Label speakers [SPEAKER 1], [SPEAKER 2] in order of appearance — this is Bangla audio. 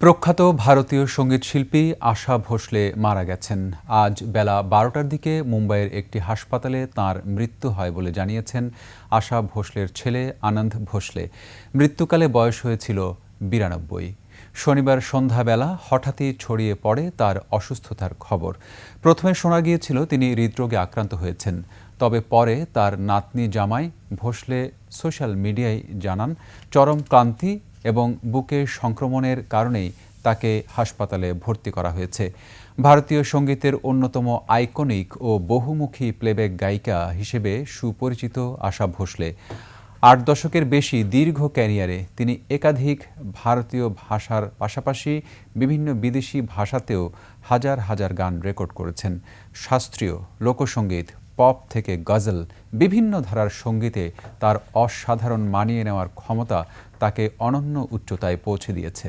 [SPEAKER 1] প্রখ্যাত ভারতীয় সঙ্গীতশিল্পী আশা ভোসলে মারা গেছেন। আজ বেলা ১২টার দিকে মুম্বাইয়ের একটি হাসপাতালে তাঁর মৃত্যু হয় বলে জানিয়েছেন আশা ভোসলের ছেলে আনন্দ ভোসলে। মৃত্যুকালে বয়স হয়েছিল ৯২। শনিবার সন্ধ্যাবেলা হঠাৎই ছড়িয়ে পড়ে তার অসুস্থতার খবর। প্রথমে শোনা গিয়েছিল তিনি হৃদরোগে আক্রান্ত হয়েছেন, তবে পরে তার নাতনি জামাই ভোসলে সোশ্যাল মিডিয়ায় জানান চরম ক্লান্তি এবং বুকে সংক্রমণের কারণেই তাকে হাসপাতালে ভর্তি করা হয়েছে। ভারতীয় সঙ্গীতের অন্যতম আইকনিক ও বহুমুখী প্লেব্যাক গায়িকা হিসেবে সুপরিচিত আশা ভোসলে ৮ দশকের বেশি দীর্ঘ ক্যারিয়ারে তিনি একাধিক ভারতীয় ভাষার পাশাপাশি বিভিন্ন বিদেশি ভাষাতেও হাজার হাজার গান রেকর্ড করেছেন। শাস্ত্রীয়, লোকসঙ্গীত, পপ থেকে গজল, বিভিন্ন ধারার সঙ্গীতে তার অসাধারণ মানিয়ে নেওয়ার ক্ষমতা তাকে অনন্য উচ্চতায় পৌঁছে দিয়েছে।